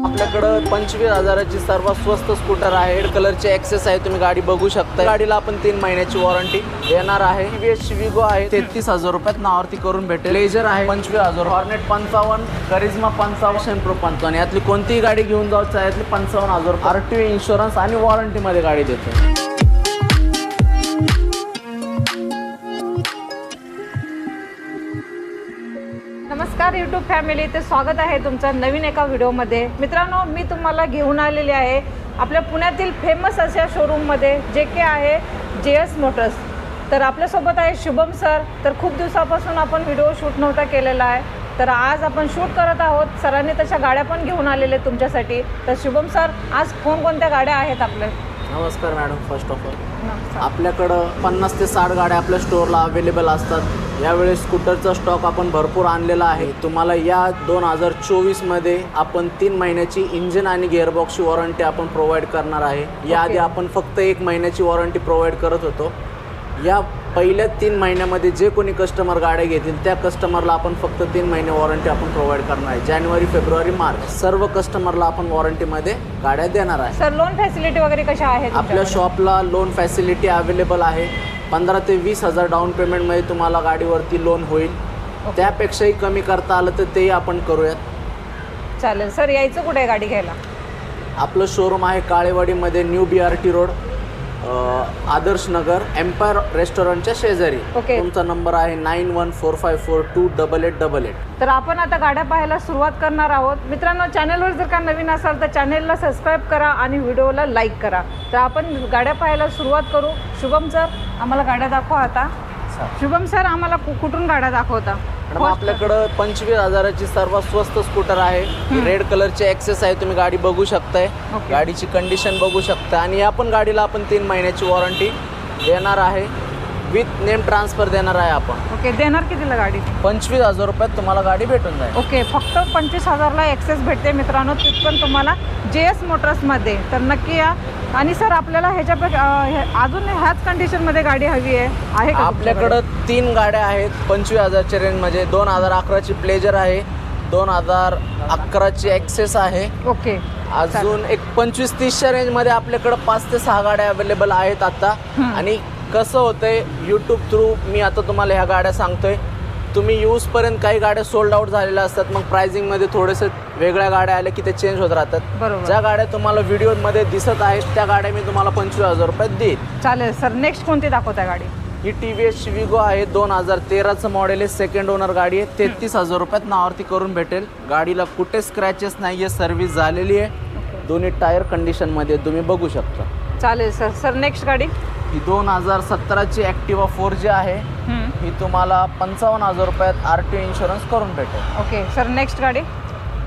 आपल्याकडं 25,000ची सर्वात स्वस्त स्कूटर आहे। रेड कलरची एक्सेस आहे, तुम्ही गाडी बघू शकता। गाडीला आपण 3 महिन्याची वॉरंटी देणार आहे। टीव्हीएस विगो आहे 33,000 रुपयात नावावरती करून भेटेल। लेजर आहे 25,000, हॉर्नेट 55, करिश्मा 55, प्रो 55, यातली कोणतीही गाडी घेऊन जाऊ यातली 55,000 आरटीओ इन्शुरन्स आणि वॉरंटी मध्ये गाडी देतो। नमस्कार यूट्यूब फॅमिली, ते स्वागत आहे तुमचं नवीन एका व्हिडिओमध्ये। मित्रांनो, मी तुम्हाला घेऊन आलेली आहे आपल्या पुण्यातील फेमस अशा शोरूममध्ये, जे के आहे JS मोटर्स। तर आपल्यासोबत आहे शुभम सर। तर खूप दिवसापासून आपण व्हिडिओ शूट नव्हता केलेला आहे, तर आज आपण शूट करत आहोत। सरांनी तशा गाड्या पण घेऊन आलेले तुमच्यासाठी। तर शुभम सर, आज कोणकोणत्या गाड्या आहेत आपल्या? नमस्कार मॅडम, फर्स्ट ऑफ ऑल आपल्याकडं 50 ते 60 गाड्या आपल्या स्टोअरला अवेलेबल असतात। यावेळेस स्कूटरचा स्टॉक आपण भरपूर आणलेला आहे। तुम्हाला या 2024 मध्ये आपण 3 महिन्याची इंजिन आणि गिअरबॉक्सची वॉरंटी आपण प्रोव्हाइड करणार आहे। याआधी आपण फक्त 1 महिन्याची वॉरंटी प्रोव्हाइड करत होतो। या पहिल्या 3 महिन्यामध्ये जे कोणी कस्टमर गाड्या घेतील त्या कस्टमरला आपण फक्त 3 महिने वॉरंटी आपण प्रोव्हाइड करणार आहे। जानेवारी, फेब्रुवारी, मार्च सर्व कस्टमरला आपण वॉरंटीमध्ये गाड्या देणार आहे। सर, लोन फॅसिलिटी वगैरे कशा आहेत आपल्या शॉपला? लोन फॅसिलिटी अवेलेबल आहे। 15 ते 20,000 डाऊन पेमेंटमध्ये तुम्हाला गाडीवरती लोन होईल। त्यापेक्षाही कमी करता आलं तर तेही आपण करूयात। चालेल सर, यायचं कुठे गाडी घ्यायला? आपलं शोरूम आहे काळेवाडीमध्ये, new BRT road, Adarsh Nagar, empire रेस्टॉरंटच्या शेजारी। तुमचा नंबर आहे 9145428888। तर आपण आता गाड्या पाहायला सुरुवात करणार आहोत। मित्रांनो, चॅनलवर जर का नवीन असाल तर चॅनलला सबस्क्राईब करा आणि व्हिडिओला लाईक करा। तर आपण गाड्या पाहायला सुरुवात करू। शुभम सर, आम्हाला गाड्या दाखवा आता। शुभम सर, आम्हाला कुठून गाड्या दाखवता? आपल्याकडं 25,000ची सर्वात स्वस्त स्कूटर आहे। रेड कलरची एक्सेस आहे, तुम्ही गाडी बघू शकताय। गाडीची कंडिशन बघू शकता। आणि या पण गाडीला आपण 3 महिन्याची वॉरंटी देणार आहे, विथ नेम ट्रान्सफर देणार आहे आपण। देणार कितीला गाडी? 25,000 रुपयात तुम्हाला गाडी भेटून जाईल। फक्त 25,000ला एक्सेस भेटते मित्रांनो, ती पण तुम्हाला JS मोटर्समध्ये। तर नक्की या। आणि सर, आपल्याला ह्याच्यापेक्षा अजून ह्याच कंडिशनमध्ये गाडी हवी आहे का? आपल्याकडं 3 गाड्या आहेत 25,000च्या रेंजमध्ये। 2011ची प्लेजर आहे, 2011ची एक्सेस आहे। अजून एक 25-30च्या रेंजमध्ये आपल्याकडं 5 ते 6 गाड्या अवेलेबल आहेत आता। आणि कसं होतंय, यूट्यूब थ्रू मी आता तुम्हाला ह्या गाड्या सांगतोय। तुम्ही यूजपर्यंत काही गाड्या सोल्ड आउट झालेल्या असतात, मग प्राइसिंगमध्ये थोडेसे वेगळ्या गाड्या आल्या की ते चेंज होत राहतात। ज्या गाड्या तुम्हाला व्हिडिओमध्ये दिसत आहेत त्या गाड्या मी तुम्हाला 25,000 रुपयात देईल। चालेल सर, नेक्स्ट कोणती दाखवता गाडी? ही टीव्हीएस विगो आहे, 2013चं मॉडेल आहे, सेकंड ओनर गाडी आहे। 33,000 रुपयात नावावरती करून भेटेल। गाडीला कुठे स्क्रॅचेस नाही आहे, सर्व्हिस झालेली आहे। दोन्ही टायर कंडिशनमध्ये तुम्ही बघू शकता। चालेल सर। सर, नेक्स्ट गाडी? ही 2017ची ॲक्टिवा 4G आहे। ही तुम्हाला 55,000 रुपयात RTO इन्शुरन्स करून भेटेल। सर, नेक्स्ट गाडी?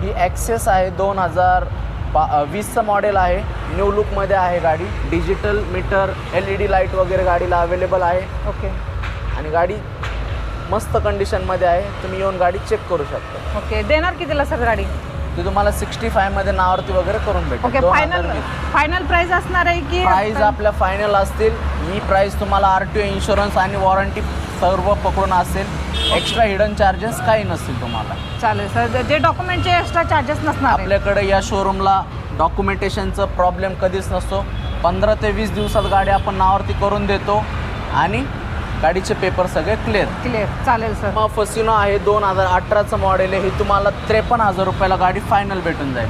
ही ॲक्सेस आहे, 2020चं मॉडेल आहे, न्यू लुकमध्ये आहे गाडी। डिजिटल मीटर, LED लाईट वगैरे गाडीला अवेलेबल आहे। आणि गाडी मस्त कंडिशनमध्ये आहे, तुम्ही येऊन गाडी चेक करू शकता। देणार कितीला सर गाडी? ती तुम्हाला 65 मध्ये नावावरती वगैरे करून भेटेल। फायनल प्राइस असणार आहे की? प्राइस आपल्या फायनल असतील। ही प्राइस तुम्हाला RTO इन्शुरन्स आणि वॉरंटी सर्व पकडून असेल। एक्स्ट्रा हिडन चार्जेस काही नसतील तुम्हाला। चालेल सर, जे डॉक्युमेंटचे एक्स्ट्रा चार्जेस नसणार? आपल्याकडे या शोरूमला डॉक्युमेंटेशनचा प्रॉब्लेम कधीच नसतो। 15 ते 20 दिवसात गाडी आपण नावावरती करून देतो आणि गाडीचे पेपर सगळे क्लिअर। चालेल सर। मग फसिनो आहे, 2018चं मॉडेल आहे। ही तुम्हाला 53,000 रुपयाला गाडी फायनल भेटून जाईल।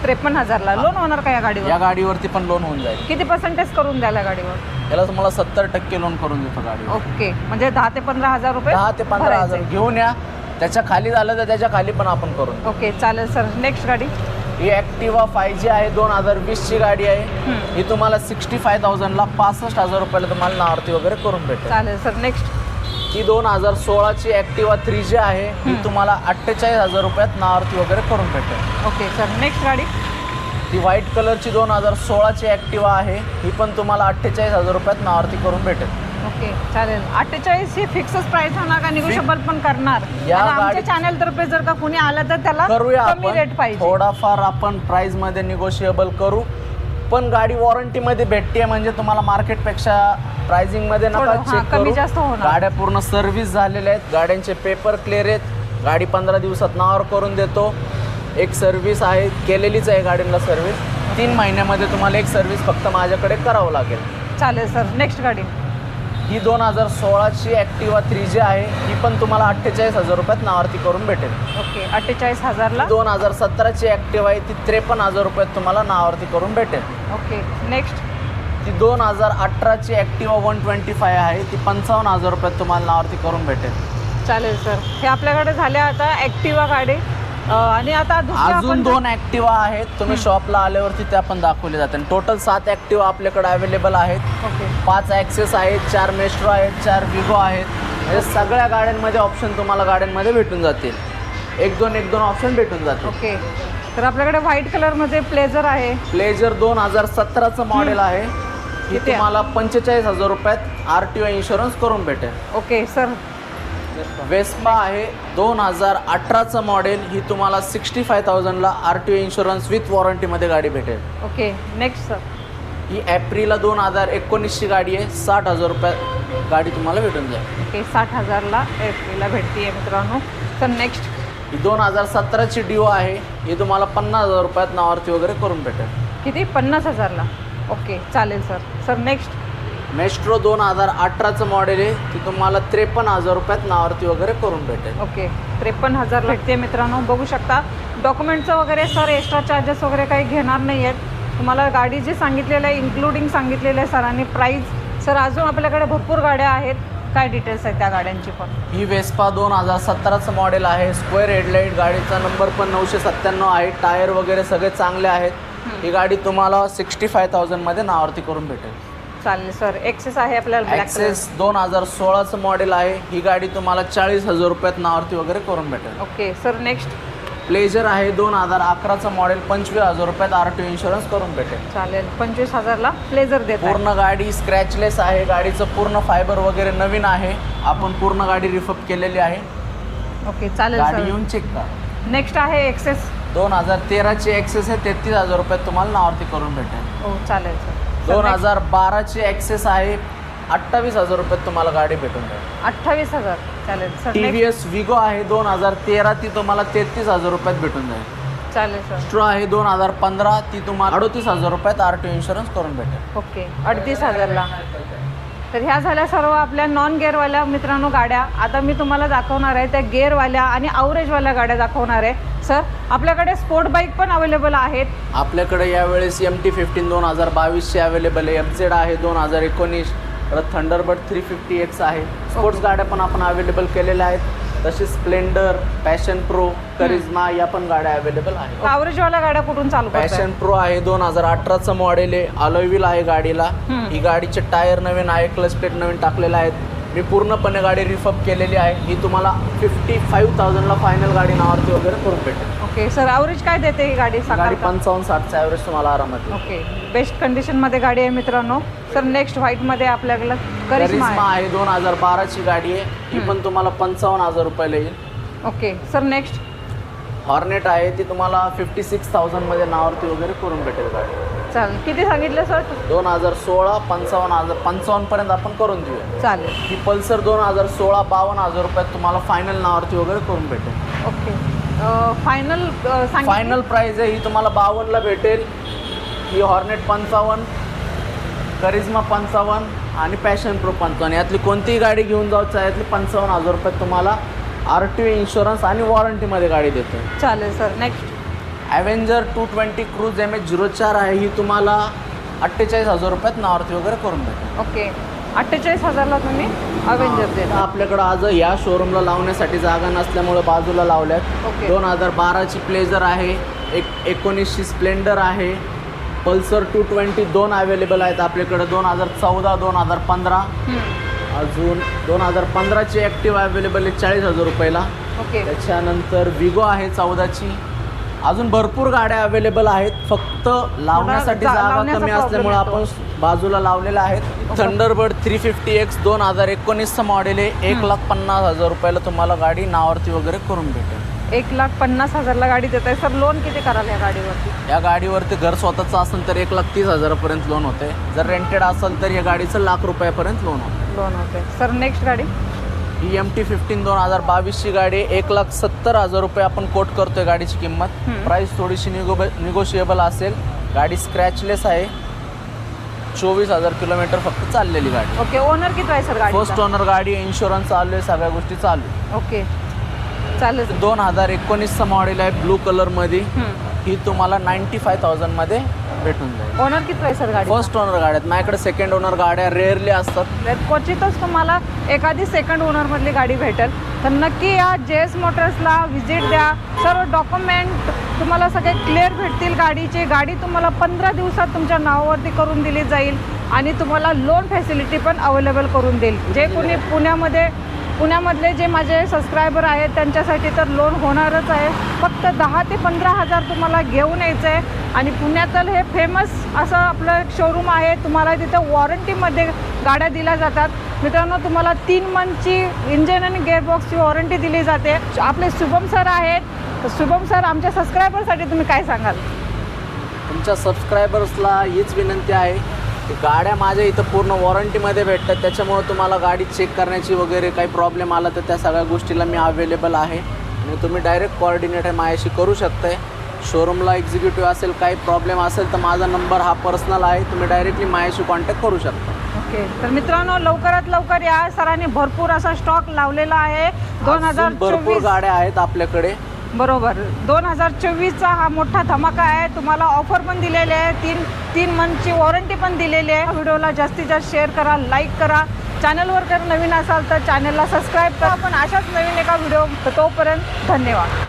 53,000ला लोन होणार का या गाडीवर? या गाडीवरती पण लोन होऊन जाईल। किती % करून द्यायला गाडीवर? याला तुम्हाला 70% लोन करून देतो गाडी। म्हणजे 10 ते 15,000 रुपये? 10 ते 15,000 घेऊन या। त्याच्या खाली झालं तर त्याच्या खाली पण आपण करून। चालेल सर। नेक्स्ट गाडी? ही ॲक्टिवा 5G आहे, 2020ची गाडी आहे। ही तुम्हाला 65,000ला 65,000 रुपयाला तुम्हाला नावावरती वगैरे करून भेटेल। चालेल सर। नेक्स्ट? ही 2016ची ॲक्टिवा 3G आहे। ही तुम्हाला 48,000 रुपयात नावावरती वगैरे करून भेटेल। सर, नेक्स्ट गाडी? ही व्हाईट कलरची 2016ची ॲक्टिवा आहे। ही पण तुम्हाला 48,000 रुपयात नावावरती करून भेटेल। चालेल। 48 ही फिक्सच प्राइस होणार का निगोशिएबल पण करणार? आमच्या चॅनल तर्फे जर का कोणी आलं तर त्याला कमी रेट पाहिजे। थोडाफार आपण प्राइस मध्ये निगोशिएबल करू, पण गाडी वॉरंटी मध्ये भेटते म्हणजे तुम्हाला मार्केटपेक्षा प्राइसिंग मध्ये नका चेक कमी जास्त होणार। गाड्या पूर्ण सर्व्हिस झालेल्या आहेत, गाड्यांचे पेपर क्लिअर आहेत। गाडी 15 दिवसात नावावर करून देतो। एक सर्व्हिस आहे, केलेलीच आहे गाडीला सर्व्हिस. 3 महिन्यामध्ये तुम्हाला एक सर्व्हिस फक्त माझ्याकडे करावं लागेल. चालेल सर. नेक्स्ट गाडी ही 2016ची ॲक्टिवा 3J आहे. ही पण तुम्हाला 48,000 रुपयात नावावरती करून भेटेल. ओके. 48,000ला. 2017ची ॲक्टिवा आहे ती 53,000 रुपयात तुम्हाला नावावरती करून भेटेल. ओके. नेक्स्ट ती 2018ची ॲक्टिवा 125 आहे ती 55,000 रुपयात तुम्हाला नावावरती करून भेटेल. चालेल सर. हे आपल्याकडे झाल्या आता ॲक्टिवा गाडी आणि आता दुसऱ्या अजून आपण 2 ॲक्टिवा आहेत. तुम्ही शॉपला आल्यावरती त्या पण दाखवले जाते. टोटल 7 ॲक्टिवा आपल्याकडे अवेलेबल आहेत. ओके. 5 ॲक्सेस आहेत, 4 मेस्ट्रो आहेत, 4 विगो आहेत. म्हणजे सगळ्या गाड्यांमध्ये ऑप्शन तुम्हाला गाड्यांमध्ये भेटून जातील. 1-2 ऑप्शन भेटून जातील. ओके. तर आपल्याकडे व्हाईट कलरमध्ये प्लेझर आहे. प्लेजर 2017चं मॉडेल आहे. ही किती आहे? तुम्हाला 45,000 रुपयात RTO इन्शुरन्स करून भेटेल. Okay sir. वेस्पा आहे 2018चं मॉडेल. ही तुम्हाला 65,000ला RTO इन्शुरन्स विथ वॉरंटीमध्ये गाडी भेटेल. ओके. Next sir. ही एप्रिलला 2019ची गाडी आहे. 60,000 रुपयात गाडी तुम्हाला भेटून जाईल. ओके. 60,000ला एप्रिलला भेटते मित्रांनो. तर नेक्स्ट ही 2017ची डिओ आहे. ही तुम्हाला 50,000 रुपयात नावावरती वगैरे करून भेटेल. किती? 50,000ला. ओके. चालेल सर. सर नेक्स्ट मेस्ट्रो 2018चं मॉडेल आहे. ती तुम्हाला 53,000 रुपयात नावावरती वगैरे करून भेटेल. ओके. 53,000 भेटते मित्रांनो. बघू शकता डॉक्युमेंटचं वगैरे सर एक्स्ट्रा चार्जेस वगैरे काही घेणार नाही आहेत. तुम्हाला गाडी जी सांगितलेलं आहे इन्क्लुडिंग सांगितलेलं आहे सरांनी प्राईस. सर अजून आपल्याकडे भरपूर गाड्या आहेत. काय डिटेल्स आहेत त्या गाड्यांची पण? ही वेस्पा 2017चं मॉडेल आहे. स्क्वेअर हेडलाईट, गाडीचा नंबर पण 997 आहे. टायर वगैरे सगळे चांगले आहेत. ही गाडी तुम्हाला 65,000मध्ये नावावरती करून भेटेल. चालेल सर. एक्सेस आहे आपल्याला ब्लॅक कलर. ॲक्सेस 2016चं मॉडेल आहे. ही गाडी तुम्हाला 40,000 रुपयात नावावरती वगैरे करून भेटेल. ओके. सर नेक्स्ट प्लेजर आहे 2011चं मॉडेल. 25,000 रुपयात RTO इन्शुरन्स करून भेटेल. चालेल. 25,000ला प्लेझर देत आहे. पूर्ण गाडी स्क्रॅचलेस आहे. गाडीचं पूर्ण फायबर वगैरे नवीन आहे. आपण पूर्ण गाडी रिफअप केलेली आहे. ओके. चालेल गाडी सर. येऊन चेक करा. नेक्स्ट आहे एक्सेस. 2013ची ॲक्सेस आहे. 33,000 रुपयात तुम्हाला नावावरती करून भेटेल. हो. चालेल सर. 2012ची ॲक्सेस आहे. 28,000 रुपयात तुम्हाला गाडी भेटून जाईल. 28,000. चालेल सर. नेक्स्ट TVS विगो आहे 2013. ती तुम्हाला 33,000 रुपयात भेटून जाईल. चालेल सर. मेस्ट्रो आहे 2015. ती तुम्हाला 38,000 रुपयात RTO इन्शुरन्स करून भेटेल. ओके. 38,000ला. तर ह्या झाल्या सर्व आपल्या नॉन गेअरवाल्या मित्रांनो गाड्या. आता मी तुम्हाला दाखवणार आहे त्या गेअरवाल्या आणि ॲव्हरेजवाल्या गाड्या दाखवणार आहे. सर आपल्याकडे स्पोर्ट बाईक पण अवेलेबल आहेत. आपल्याकडे यावेळेस MT-15 2022ची अवेलेबल आहे. FZ आहे 2019. परत थंडरबर्ड 350X आहे. स्पोर्ट्स गाड्या पण आपण अवेलेबल केलेल्या आहेत. तसेच स्प्लेंडर, पॅशन प्रो, करिश्मा या पण गाड्या अवेलेबल आहेत. ॲव्हरेजवाल्या गाड्या कुठून चालू करताय? पॅशन प्रो आहे 2018चं मॉडेल आहे. अलॉय व्हील आहे गाडीला. ही गाडीचे टायर नवीन आहे. क्लच प्लेट नवीन टाकलेला आहेत. मी पूर्णपणे गाडी रिफअप केलेली आहे. ही तुम्हाला 55,000ला फायनल गाडी नावावरती वगैरे करून भेटेल. ओके. सर ॲव्हरेज काय देते ही गाडी? गाडी 55-60चा ॲव्हरेज तुम्हाला आरामात येईल. ओके. बेस्ट कंडिशनमध्ये गाडी आहे मित्रांनो. सर नेक्स्ट व्हाईटमध्ये आपल्याकडे करिश्मा करिश्मा आहे. आहे 2012ची गाडी आहे. ही पण तुम्हाला 55,000 रुपयाला येईल. ओके. सर नेक्स्ट हॉर्नेट आहे. ती तुम्हाला 56,000मध्ये नावावरती वगैरे करून भेटेल गाडी. चालेल. किती सांगितलं सर? 2016 55,000 आपण करून देऊया. चालेल. ही पल्सर 2016 52,000 रुपयात तुम्हाला फायनल नावावरती वगैरे करून भेटेल. ओके. फायनल फायनल प्राईज आहे ही तुम्हाला 52ला भेटेल. ही हॉर्नेट 55, करिश्मा 55 आणि पॅशन प्रो 55. यातली कोणतीही गाडी घेऊन जाऊ यातली 55,000 रुपयात तुम्हाला RTO इन्शुरन्स आणि वॉरंटीमध्ये गाडी देतो. चालेल सर. नेक्स्ट ॲव्हेंजर 220 क्रूज MH04 आहे. ही तुम्हाला 48,000 रुपयात नावावरती वगैरे करून भेटेल. ओके. 48,000ला तुम्ही अवेंजर देता. आपल्याकडं आज या शोरूमला लावण्यासाठी जागा नसल्यामुळे बाजूला लावल्यात. ओके. 2012ची प्लेजर आहे. 19ची स्प्लेंडर आहे. पल्सर 220 2 अवेलेबल आहेत आपल्याकडं. 2014 2015 अजून 2015ची ॲक्टिवा अवेलेबल आहे 40,000 रुपयाला. ओके. त्याच्यानंतर विगो आहे 14ची. अजून भरपूर गाड्या अवेलेबल आहेत. फक्त लावण्यासाठी जागा लावण्याचा कमी problem असल्यामुळे येतो. आपण बाजूला लावलेल्या आहेत. थंडरबर्ड 350X 2019चं मॉडेल आहे. 1,50,000 रुपयाला तुम्हाला गाडी नावावरती वगैरे करून भेटेल. 1,50,000ला गाडी देत आहे. सर लोन किती कराल या गाडीवरती? या गाडीवरती घर स्वतःचं असेल तर 1,30,000पर्यंत लोन होते. जर रेंटेड असेल तर या गाडीचं ₹1,00,000पर्यंत लोन होतं. लोन होते. सर नेक्स्ट गाडी ही MT-15 2022ची गाडी 1,70,000 रुपये आपण कोट करतोय गाडीची किंमत. प्राइस थोडीशी निगोशिएबल असेल. गाडी स्क्रॅचलेस आहे. 24,000 किलोमीटर फक्त चाललेली गाडी. ओके. ओनर किती आहे सर गाडी? फर्स्ट ओनर गाडी, इन्शुरन्स चालू आहे, सगळ्या गोष्टी चालू आहे. ओके चालेल. 2019चं मॉडेल आहे ब्लू कलरमध्ये. ही तुम्हाला 95,000 मध्ये भेटून जाईल. ओनर किती आहे सर गाडी? फर्स्ट ओनर गाड्या आहेत माझ्याकडे. सेकंड ओनर गाड्या रेअरली असतात. क्वचितच तुम्हाला एखादी सेकंड ओनरमधली गाडी भेटेल. तर नक्की या JS मोटर्सला व्हिजिट द्या. सर्व डॉक्युमेंट तुम्हाला सगळे क्लिअर भेटतील गाडीचे. गाडी तुम्हाला 15 दिवसात तुमच्या नावावरती करून दिली जाईल आणि तुम्हाला लोन फॅसिलिटी पण अवेलेबल करून देईल. जे कोणी पुण्यामधले जे माझे सबस्क्रायबर आहेत त्यांच्यासाठी तर लोन होणारच आहे. फक्त 10 ते 15,000 तुम्हाला घेऊन यायचं आहे. आणि पुण्यातलं हे फेमस असं आपलं शोरूम आहे. तुम्हाला तिथं वॉरंटीमध्ये गाड्या दिल्या जातात. मित्रांनो, तुम्हाला 3 मंथची इंजिन आणि गेअरबॉक्सची वॉरंटी दिली जाते. आपले शुभम सर आहेत. तर शुभम सर, आमच्या सबस्क्रायबरसाठी तुम्ही काय सांगाल? तुमच्या सबस्क्रायबर्सला हीच विनंती आहे की गाड्या माझ्या इथं पूर्ण वॉरंटीमध्ये भेटतात. त्याच्यामुळे तुम्हाला गाडी चेक करण्याची वगैरे काही प्रॉब्लेम आला तर त्या सगळ्या गोष्टीला मी अवेलेबल आहे. आणि तुम्ही डायरेक्ट कोऑर्डिनेट माझ्याशी करू शकताय. शोरूमला एक्झिक्युटिव्ह असेल, काही प्रॉब्लेम असेल तर माझा नंबर हा पर्सनल आहे. तुम्ही डायरेक्टली माझ्याशी कॉन्टॅक्ट करू शकता. ओके. तर मित्रांनो, लवकरात लवकर या. सरांनी भरपूर असा स्टॉक लावलेला आहे. 2024 भरपूर गाड्या आहेत आपल्याकडे. बरोबर. 2024चा हा मोठा धमाका आहे. तुम्हाला ऑफर पण दिलेली आहे. 3 मंथची वॉरंटी पण दिलेली आहे. व्हिडिओला जास्तीत जास्त शेअर करा, लाईक करा. चॅनलवर जर नवीन असाल तर चॅनलला सबस्क्राईब करा. आपण अशाच नवीन एका व्हिडिओ. तोपर्यंत धन्यवाद.